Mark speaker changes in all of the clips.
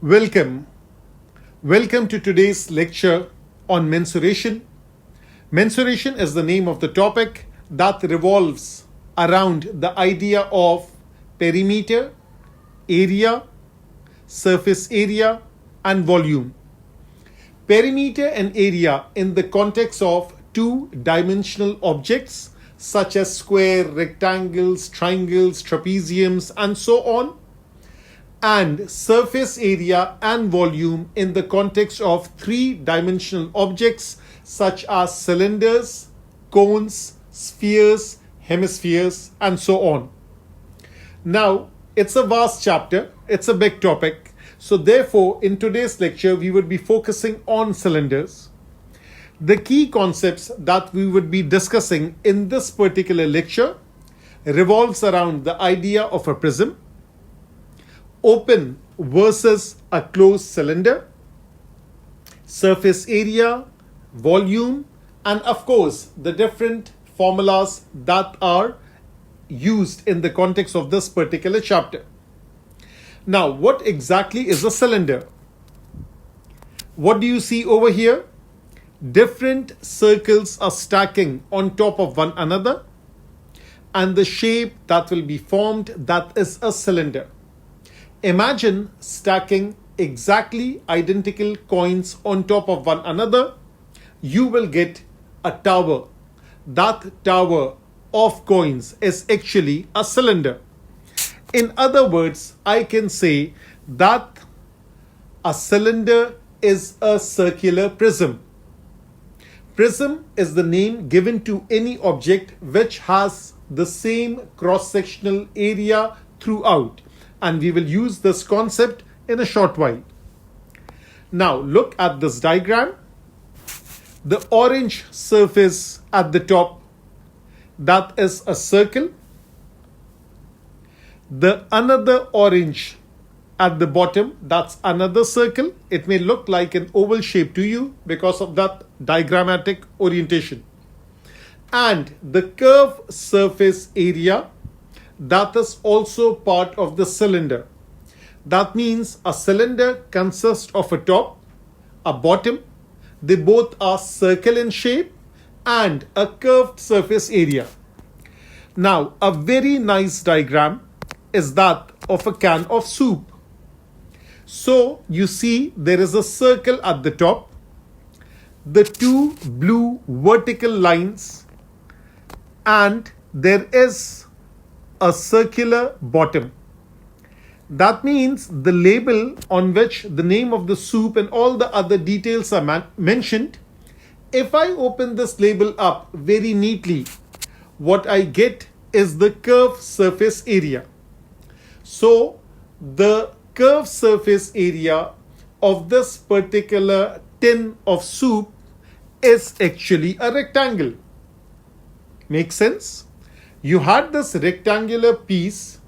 Speaker 1: Welcome. Welcome to today's lecture on mensuration. Mensuration is the name of the topic that revolves around the idea of perimeter, area, surface area, and volume. Perimeter and area in the context of two-dimensional objects such as square, rectangles, triangles, trapeziums, and so on, and surface area and volume in the context of three-dimensional objects such as cylinders, cones, spheres, hemispheres, and so on. Now, it's a vast chapter, it's a big topic. So therefore, in today's lecture, we would be focusing on cylinders. The key concepts that we would be discussing in this particular lecture revolves around the idea of a prism, open versus a closed cylinder, surface area, volume, and of course the different formulas that are used in the context of this particular chapter. Now, what exactly is a cylinder? What do you see over here? Different circles are stacking on top of one another, and the shape that will be formed, that is a cylinder. Imagine stacking exactly identical coins on top of one another. You will get a tower. That tower of coins is actually a cylinder. In other words, I can say that a cylinder is a circular prism. Prism is the name given to any object which has the same cross-sectional area throughout. And we will use this concept in a short while. Now look at this diagram. The orange surface at the top, that is a circle. The another orange at the bottom, that's another circle. It may look like an oval shape to you because of that diagrammatic orientation. And the curved surface area, that is also part of the cylinder. That means a cylinder consists of a top, a bottom. They both are circle in shape, and a curved surface area. Now, a very nice diagram is that of a can of soup. So, you see there is a circle at the top, the two blue vertical lines, and there is a circular bottom. That means the label on which the name of the soup and all the other details are mentioned. If I open this label up very neatly, what I get is the curved surface area. So the curved surface area of this particular tin of soup is actually a rectangle. Makes sense? You had this rectangular piece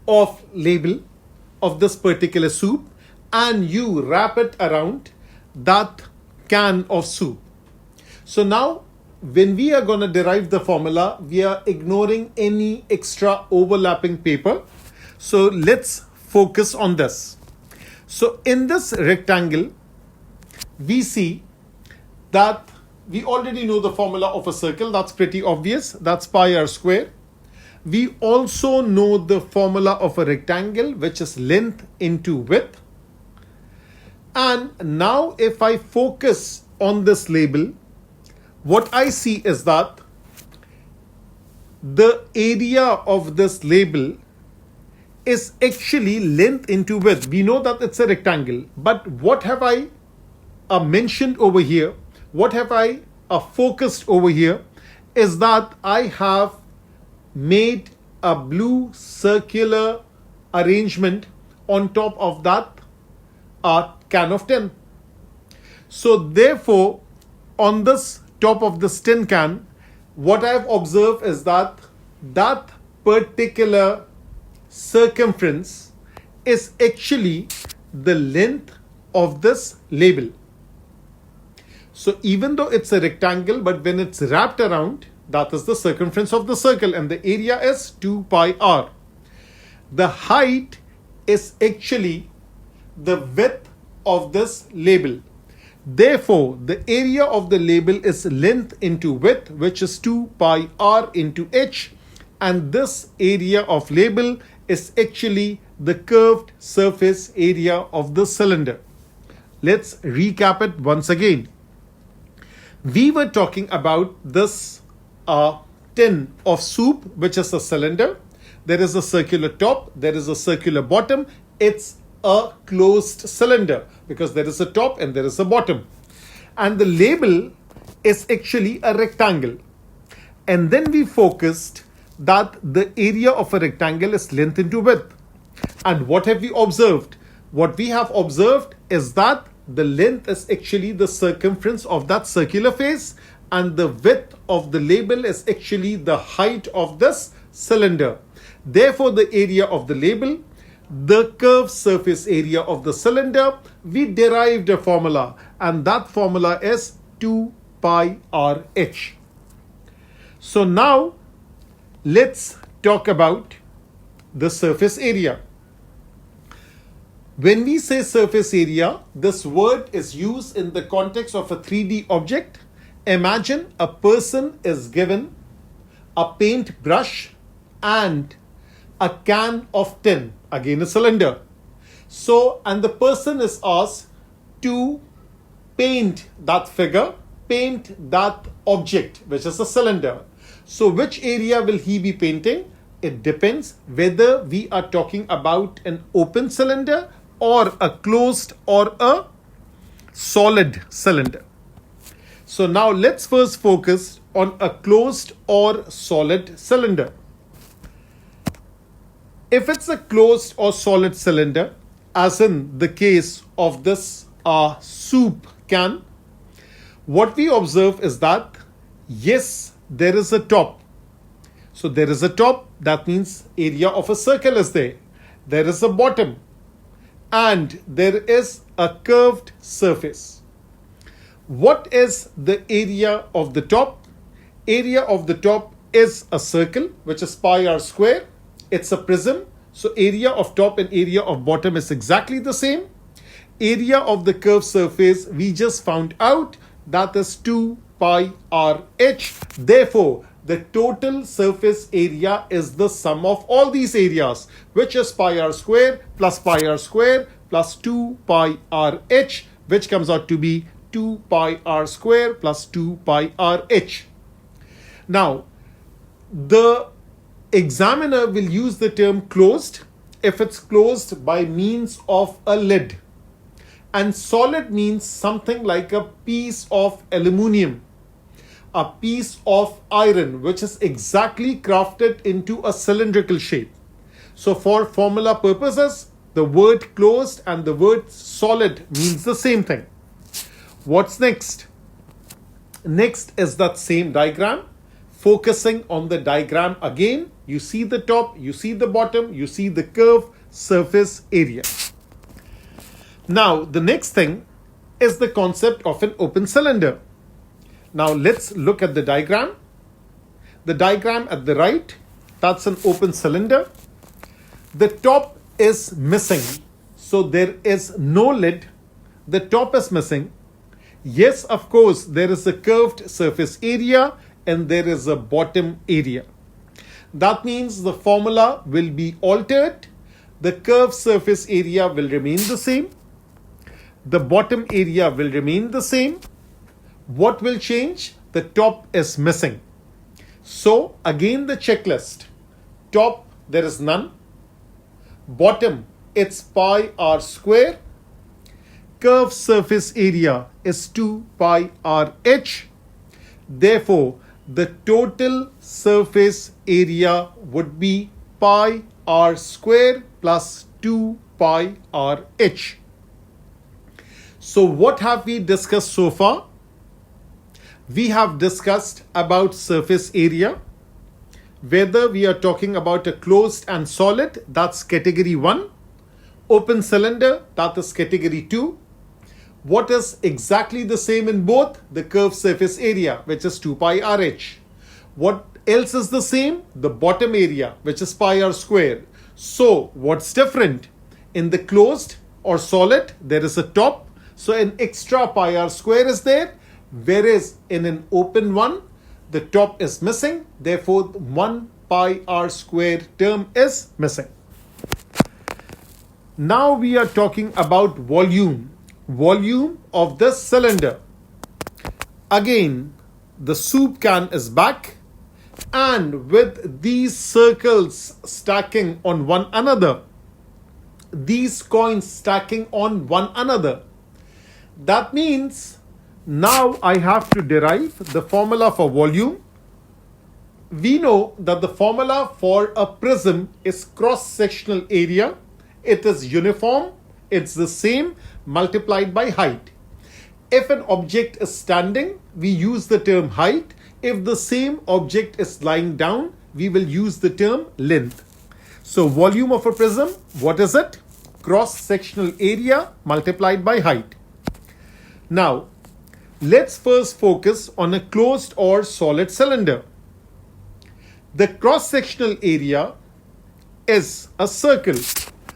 Speaker 1: of label of this particular soup, and you wrap it around that can of soup. So now when we are going to derive the formula, we are ignoring any extra overlapping paper. So let's focus on this. So in this rectangle, we see that we already know the formula of a circle. That's pretty obvious. That's pi r square. We also know the formula of a rectangle, which is length into width. And now if I focus on this label, what I see is that the area of this label is actually length into width. We know that it's a rectangle. But what have I mentioned over here? What have I focused over here is that I have made a blue circular arrangement on top of that can of tin. So therefore, on this top of this tin can, what I have observed is that that particular circumference is actually the length of this label. So even though it's a rectangle, but when it's wrapped around, that is the circumference of the circle, and the area is 2 pi r. The height is actually the width of this label. Therefore, the area of the label is length into width, which is 2 pi r into h, and this area of label is actually the curved surface area of the cylinder. Let's recap it once again. We were talking about this tin of soup, which is a cylinder. There is a circular top, there is a circular bottom. It's a closed cylinder because there is a top and there is a bottom. And the label is actually a rectangle. And then we focused that the area of a rectangle is length into width. And what have we observed? What we have observed is that the length is actually the circumference of that circular face, and the width of the label is actually the height of this cylinder. Therefore, the area of the label, the curved surface area of the cylinder, we derived a formula, and that formula is 2 pi RH. So now let's talk about the surface area. When we say surface area, this word is used in the context of a 3D object. Imagine a person is given a paint brush and a can of tin, again a cylinder. So, and the person is asked to paint that figure, paint that object, which is a cylinder. So, which area will he be painting? It depends whether we are talking about an open cylinder or a closed or a solid cylinder. So now let's first focus on a closed or solid cylinder. If it's a closed or solid cylinder, as in the case of this soup can, what we observe is that, yes, there is a top. So there is a top, that means area of a circle is there. There is a bottom, and there is a curved surface. What is the area of the top? Area of the top is a circle, which is pi r square. It's a prism. So area of top and area of bottom is exactly the same. Area of the curved surface, we just found out, that is 2 pi r h. Therefore, the total surface area is the sum of all these areas, which is pi r square plus 2 pi r h, which comes out to be 2 pi r square plus 2 pi r h. Now, the examiner will use the term closed if it's closed by means of a lid. And solid means something like a piece of aluminium, a piece of iron, which is exactly crafted into a cylindrical shape. So for formula purposes, the word closed and the word solid means the same thing. What's next? Next is that same diagram. Focusing on the diagram again, you see the top, you see the bottom, you see the curved surface area. Now, the next thing is the concept of an open cylinder. Now, let's look at the diagram. The diagram at the right, that's an open cylinder. The top is missing. So, there is no lid. The top is missing. Yes, of course, there is a curved surface area and there is a bottom area. That means the formula will be altered. The curved surface area will remain the same. The bottom area will remain the same. What will change? The top is missing. So again the checklist. Top, there is none. Bottom, it's pi r square. Curved surface area is 2 pi r h. Therefore, the total surface area would be pi r square plus 2 pi r h. So what have we discussed so far? We have discussed about surface area. Whether we are talking about a closed and solid, that's category 1. Open cylinder, that is category 2. What is exactly the same in both? The curved surface area, which is 2 pi RH. What else is the same? The bottom area, which is pi r square. So what's different? In the closed, or solid, there is a top. So an extra pi r square is there, whereas in an open one, the top is missing. Therefore, 1 pi r square term is missing. Now we are talking about volume. Volume of the cylinder. Again, the soup can is back, and with these circles stacking on one another, these coins stacking on one another, that means now I have to derive the formula for volume. We know that the formula for a prism is cross-sectional area. It is uniform, it's the same multiplied by height. If an object is standing, we use the term height. If the same object is lying down, we will use the term length. So volume of a prism, what is it? Cross-sectional area multiplied by height. Now, let's first focus on a closed or solid cylinder. The cross-sectional area is a circle.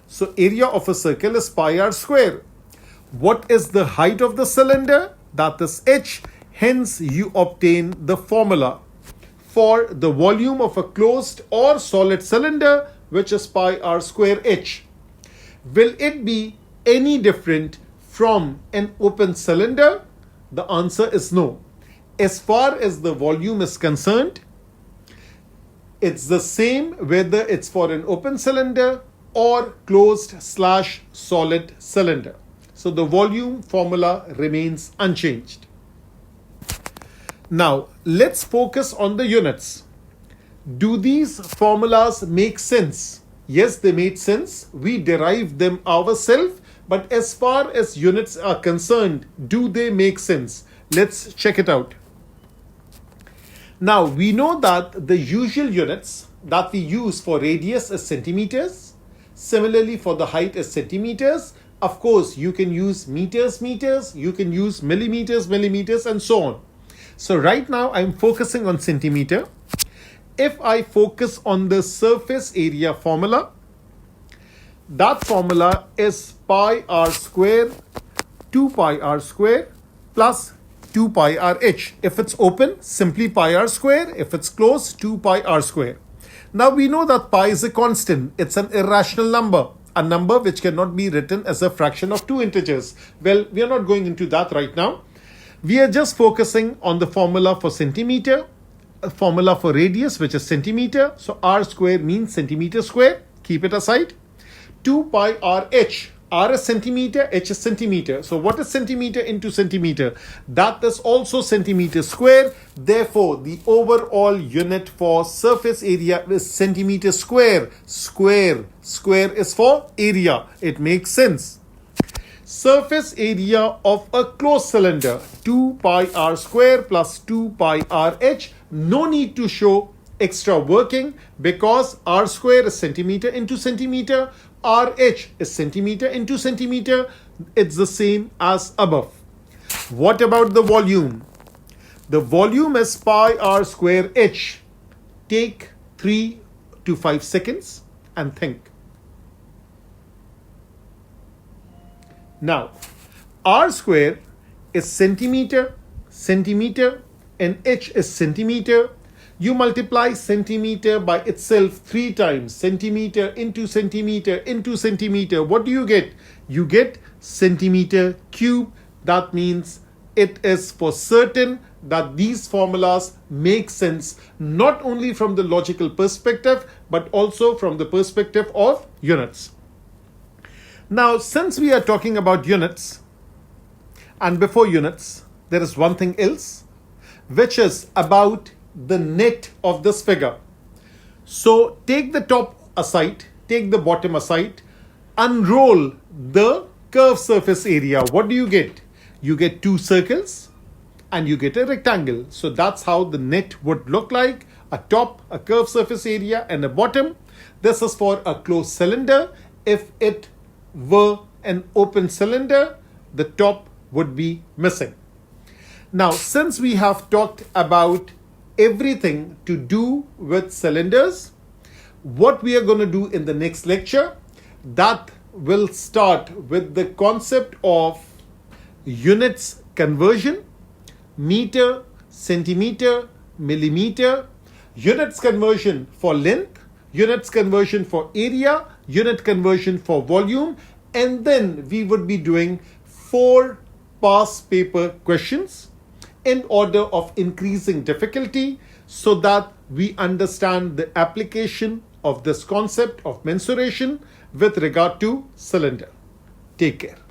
Speaker 1: So area of a circle is pi r square. What is the height of the cylinder? That is h. Hence, you obtain the formula for the volume of a closed or solid cylinder, which is pi r square h. Will it be any different from an open cylinder? The answer is no. As far as the volume is concerned, it's the same whether it's for an open cylinder or closed/solid cylinder. So the volume formula remains unchanged. Now, let's focus on the units. Do these formulas make sense? Yes, they made sense. We derived them ourselves. But as far as units are concerned, do they make sense? Let's check it out. Now, we know that the usual units that we use for radius is centimeters. Similarly, for the height is centimeters. Of course, you can use meters, you can use millimeters, and so on. So right now, I'm focusing on centimeter. If I focus on the surface area formula, that formula is pi r square 2 pi r square plus 2 pi r h. If it's open, simply pi r square. If it's closed, 2 pi r square. Now we know that pi is a constant. It's an irrational number. A number which cannot be written as a fraction of two integers. Well, we are not going into that right now. We are just focusing on the formula for centimeter, a formula for radius, which is centimeter. So r square means centimeter square. Keep it aside. 2 pi r h. R is centimeter, h is centimeter. So what is centimeter into centimeter? That is also centimeter square. Therefore, the overall unit for surface area is centimeter square. Square is for area. It makes sense. Surface area of a closed cylinder, 2 pi r square plus 2 pi r h. No need to show extra working because r square is centimeter into centimeter. RH is centimeter into centimeter. It's the same as above. What about the volume? The volume is pi r square h. Take 3 to 5 seconds and think. Now, r square is centimeter, and h is centimeter. You multiply centimeter by itself 3 times. Centimeter into centimeter into centimeter. What do you get? You get centimeter cube. That means it is for certain that these formulas make sense not only from the logical perspective but also from the perspective of units. Now, since we are talking about units, and before units, there is one thing else, which is about the net of this figure. So take the top aside, take the bottom aside, unroll the curved surface area. What do you get? You get 2 circles and you get a rectangle. So that's how the net would look like. A top, a curved surface area, and a bottom. This is for a closed cylinder. If it were an open cylinder, the top would be missing. Now, since we have talked about everything to do with cylinders, what we are going to do in the next lecture, that will start with the concept of units conversion, meter, centimeter, millimeter, units conversion for length, units conversion for area, unit conversion for volume, and then we would be doing 4 past paper questions in order of increasing difficulty so that we understand the application of this concept of mensuration with regard to cylinder. Take care.